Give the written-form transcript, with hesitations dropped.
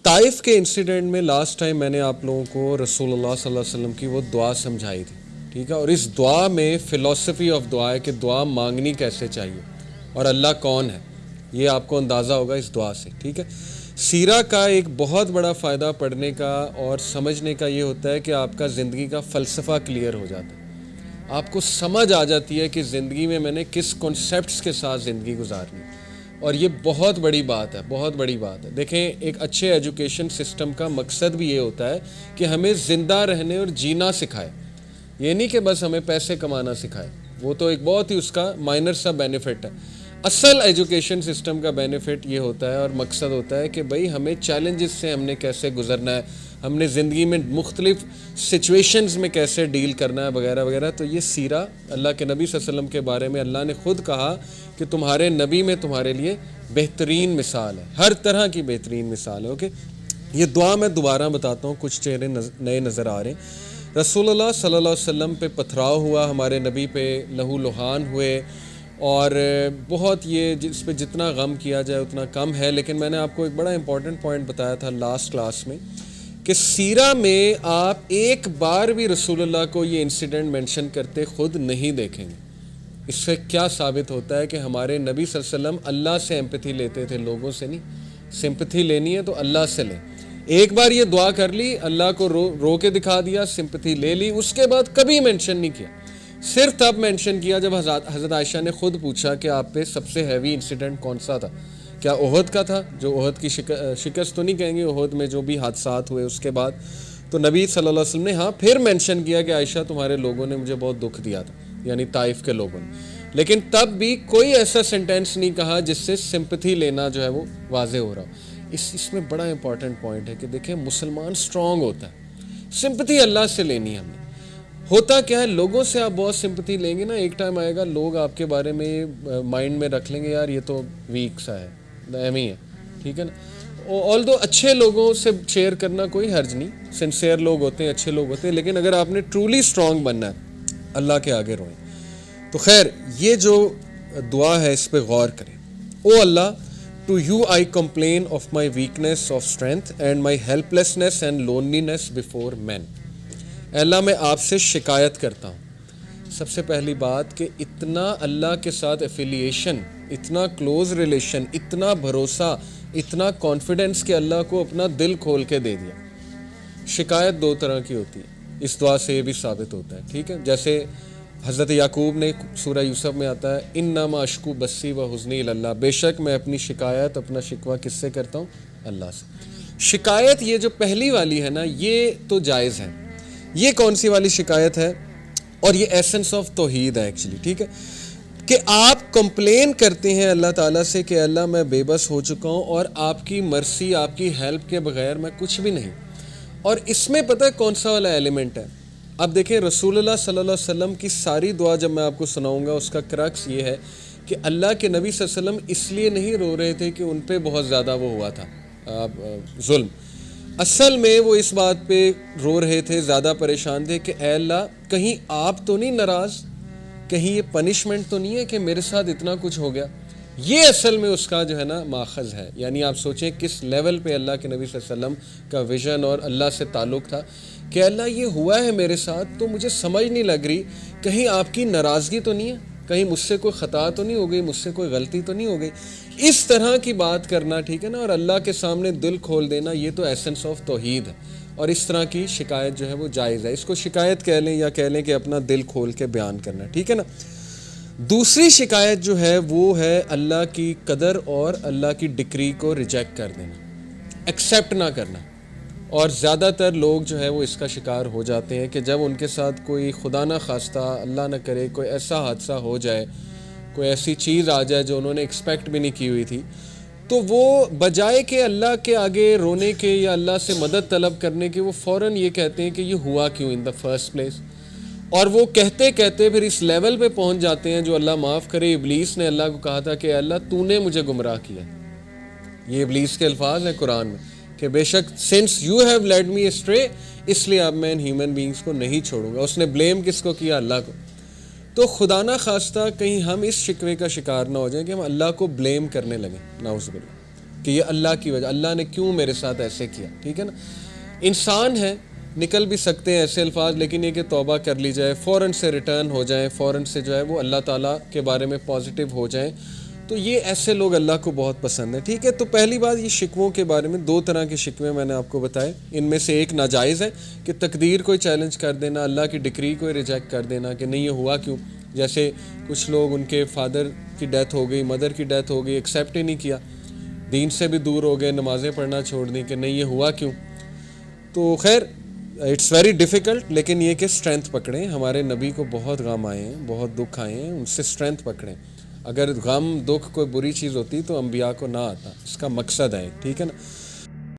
طائف کے انسیڈنٹ میں last time میں نے آپ لوگوں کو رسول اللہ صلی اللہ علیہ وسلم کی وہ دعا سمجھائی تھی، ٹھیک ہے، اور اس دعا میں فلسفی آف دعا ہے کہ دعا مانگنی کیسے چاہیے اور اللہ کون ہے، یہ آپ کو اندازہ ہوگا اس دعا سے، ٹھیک ہے۔ سیرہ کا ایک بہت بڑا فائدہ پڑھنے کا اور سمجھنے کا یہ ہوتا ہے کہ آپ کا زندگی کا فلسفہ کلیئر ہو جاتا ہے، آپ کو سمجھ آ جاتی ہے کہ زندگی میں نے کس کنسیپٹس کے ساتھ زندگی گزارنی ہے، اور یہ بہت بڑی بات ہے، بہت بڑی بات ہے۔ دیکھیں، ایک اچھے ایجوکیشن سسٹم کا مقصد بھی یہ ہوتا ہے کہ ہمیں زندہ رہنے اور جینا سکھائے، یہ نہیں کہ بس ہمیں پیسے کمانا سکھائے، وہ تو ایک بہت ہی اس کا مائنر سا بینیفٹ ہے۔ اصل ایجوکیشن سسٹم کا بینیفٹ یہ ہوتا ہے اور مقصد ہوتا ہے کہ بھئی ہمیں چیلنجز سے ہم نے کیسے گزرنا ہے، ہم نے زندگی میں مختلف سچویشنز میں کیسے ڈیل کرنا ہے وغیرہ وغیرہ۔ تو یہ سیرہ اللہ کے نبی صلی اللہ علیہ وسلم کے بارے میں اللہ نے خود کہا کہ تمہارے نبی میں تمہارے لیے بہترین مثال ہے، ہر طرح کی بہترین مثال ہے۔ اوکے، یہ دعا میں دوبارہ بتاتا ہوں، کچھ چہرے نئے نظر آ رہے ہیں۔ رسول اللہ صلی اللہ علیہ وسلم پہ پتھراؤ ہوا، ہمارے نبی پہ لہو لہان ہوئے، اور بہت یہ اس پہ جتنا غم کیا جائے اتنا کم ہے، لیکن میں نے آپ کو ایک بڑا امپورٹنٹ پوائنٹ بتایا تھا لاسٹ کلاس میں کہ سیرہ میں آپ ایک بار بھی رسول اللہ کو یہ انسیڈنٹ مینشن کرتے خود نہیں دیکھیں گے۔ اس سے کیا ثابت ہوتا ہے کہ ہمارے نبی صلی اللہ علیہ وسلم اللہ سے ایمپتھی لیتے تھے، لوگوں سے نہیں۔ سمپتھی لینی ہے تو اللہ سے لیں۔ ایک بار یہ دعا کر لی، اللہ کو رو کے دکھا دیا، سمپتھی لے لی، اس کے بعد کبھی مینشن نہیں کیا۔ صرف تب مینشن کیا جب حضرت عائشہ نے خود پوچھا کہ آپ پہ سب سے ہیوی انسیڈنٹ کون سا تھا؟ کیا احد کا تھا؟ جو احد کی شکست تو نہیں کہیں گے، احد میں جو بھی حادثات ہوئے اس کے بعد تو نبی صلی اللہ علیہ وسلم نے پھر مینشن کیا کہ عائشہ تمہارے لوگوں نے مجھے بہت دکھ دیا تھا، یعنی طائف کے لوگوں نے، لیکن تب بھی کوئی ایسا سینٹینس نہیں کہا جس سے سمپتھی لینا جو ہے وہ واضح ہو رہا ہو۔ اس میں بڑا امپورٹنٹ پوائنٹ ہے کہ دیکھیں مسلمان سٹرونگ ہوتا ہے، سمپتھی اللہ سے لینی ہے ہم نے۔ ہوتا کیا ہے، لوگوں سے آپ بہت سمپتھی لیں گے نا، ایک ٹائم آئے گا لوگ آپ کے بارے میں مائنڈ میں رکھ لیں گے یار یہ تو ویک سا ہے، ایم ہی ہے، ٹھیک ہے نا۔ آلدو اچھے لوگوں سے شیئر کرنا کوئی حرج نہیں، سنسیئر لوگ ہوتے ہیں، اچھے لوگ ہوتے ہیں، لیکن اگر آپ نے ٹرولی سٹرونگ بننا ہے اللہ کے آگے روئیں۔ تو خیر، یہ جو دعا ہے اس پہ غور کریں۔ او اللہ، to you I complain of my weakness of strength and my helplessness and loneliness before men. اے اللہ، میں آپ سے شکایت کرتا ہوں۔ سب سے پہلی بات کہ اتنا اللہ کے ساتھ ایفیلیشن، اتنا کلوز ریلیشن، اتنا بھروسہ، اتنا کانفیڈنس کہ اللہ کو اپنا دل کھول کے دے دیا۔ شکایت دو طرح کی ہوتی ہے، اس دعا سے یہ بھی ثابت ہوتا ہے، ٹھیک ہے۔ جیسے حضرت یعقوب نے سورہ یوسف میں آتا ہے انما اشکو بسی و حزنی اللہ، بے شک میں اپنی شکایت، اپنا شکوہ کس سے کرتا ہوں؟ اللہ سے۔ شکایت یہ جو پہلی والی ہے نا، یہ تو جائز ہے۔ یہ کون سی والی شکایت ہے؟ اور یہ ایسنس آف توحید ہے ایکچولی، ٹھیک ہے، کہ آپ کمپلین کرتے ہیں اللہ تعالیٰ سے کہ اللہ میں بے بس ہو چکا ہوں اور آپ کی مرسی، آپ کی ہیلپ کے بغیر میں کچھ بھی نہیں۔ اور اس میں پتہ ہے کون سا والا ایلیمنٹ ہے؟ اب دیکھیں رسول اللہ صلی اللہ علیہ وسلم کی ساری دعا جب میں آپ کو سناؤں گا اس کا کرکس یہ ہے کہ اللہ کے نبی صلی اللہ علیہ وسلم اس لیے نہیں رو رہے تھے کہ ان پہ بہت زیادہ وہ ہوا تھا ظلم، اصل میں وہ اس بات پہ رو رہے تھے، زیادہ پریشان تھے کہ اے اللہ کہیں آپ تو نہیں ناراض، کہیں یہ پنشمنٹ تو نہیں ہے کہ میرے ساتھ اتنا کچھ ہو گیا۔ یہ اصل میں اس کا جو ہے نا ماخذ ہے، یعنی آپ سوچیں کس لیول پہ اللہ کے نبی صلی اللہ علیہ وسلم کا ویژن اور اللہ سے تعلق تھا کہ اللہ یہ ہوا ہے میرے ساتھ تو مجھے سمجھ نہیں لگ رہی، کہیں آپ کی ناراضگی تو نہیں ہے، کہیں مجھ سے کوئی خطا تو نہیں ہو گئی، مجھ سے کوئی غلطی تو نہیں ہو گئی۔ اس طرح کی بات کرنا، ٹھیک ہے نا، اور اللہ کے سامنے دل کھول دینا، یہ تو ایسنس آف توحید ہے، اور اس طرح کی شکایت جو ہے وہ جائز ہے۔ اس کو شکایت کہہ لیں یا کہہ لیں کہ اپنا دل کھول کے بیان کرنا، ٹھیک ہے نا۔ دوسری شکایت جو ہے وہ ہے اللہ کی قدر اور اللہ کی ڈکری کو ریجیکٹ کر دینا، ایکسیپٹ نہ کرنا۔ اور زیادہ تر لوگ جو ہے وہ اس کا شکار ہو جاتے ہیں کہ جب ان کے ساتھ کوئی خدا نہ خواستہ، اللہ نہ کرے، کوئی ایسا حادثہ ہو جائے، کوئی ایسی چیز آ جائے جو انہوں نے ایکسپیکٹ بھی نہیں کی ہوئی تھی، تو وہ بجائے کہ اللہ کے آگے رونے کے یا اللہ سے مدد طلب کرنے کے، وہ فوراً یہ کہتے ہیں کہ یہ ہوا کیوں ان دا فرسٹ پلیس، اور وہ کہتے کہتے پھر اس لیول پہ پہنچ جاتے ہیں جو اللہ معاف کرے۔ ابلیس نے اللہ کو کہا تھا کہ اللہ تو نے مجھے گمراہ کیا، یہ ابلیس کے الفاظ ہیں قرآن میں کہ بے شک since you have led me astray, اس لیے اب میں ان ہیومن بینگز کو نہیں چھوڑوں گا۔ اس نے بلیم کس کو کیا؟ اللہ کو۔ تو خدا نہ خواستہ کہیں ہم اس شکوے کا شکار نہ ہو جائیں کہ ہم اللہ کو بلیم کرنے لگیں، نعوذ باللہ۔ کہ یہ اللہ کی وجہ، اللہ نے کیوں میرے ساتھ ایسے کیا. ٹھیک ہے نا. انسان ہے، نکل بھی سکتے ہیں ایسے الفاظ، لیکن یہ کہ توبہ کر لی جائے، فوراً سے ریٹرن ہو جائیں، فوراً سے جو ہے وہ اللہ تعالیٰ کے بارے میں پازیٹیو ہو جائیں. تو یہ ایسے لوگ اللہ کو بہت پسند ہیں. ٹھیک ہے. تو پہلی بات یہ شکووں کے بارے میں، 2 طرح کے شکوے میں نے آپ کو بتائے. ان میں سے ایک ناجائز ہے کہ تقدیر کو چیلنج کر دینا، اللہ کی ڈکری کو ریجیکٹ کر دینا کہ نہیں یہ ہوا کیوں. جیسے کچھ لوگ ان کے فادر کی ڈیتھ ہو گئی، مدر کی ڈیتھ ہو گئی، ایکسیپٹ ہی نہیں کیا، دین سے بھی دور ہو گئے، نمازیں پڑھنا چھوڑ دیں کہ نہیں یہ ہوا کیوں. تو خیر اٹس ویری ڈیفیکلٹ، لیکن یہ کہ اسٹرینتھ پکڑیں. ہمارے نبی کو بہت غم آئے ہیں، بہت دکھ آئے ہیں، ان سے اسٹرینتھ پکڑیں. اگر غم دکھ کوئی بری چیز ہوتی تو انبیاء کو نہ آتا. اس کا مقصد ہے. ٹھیک ہے نا.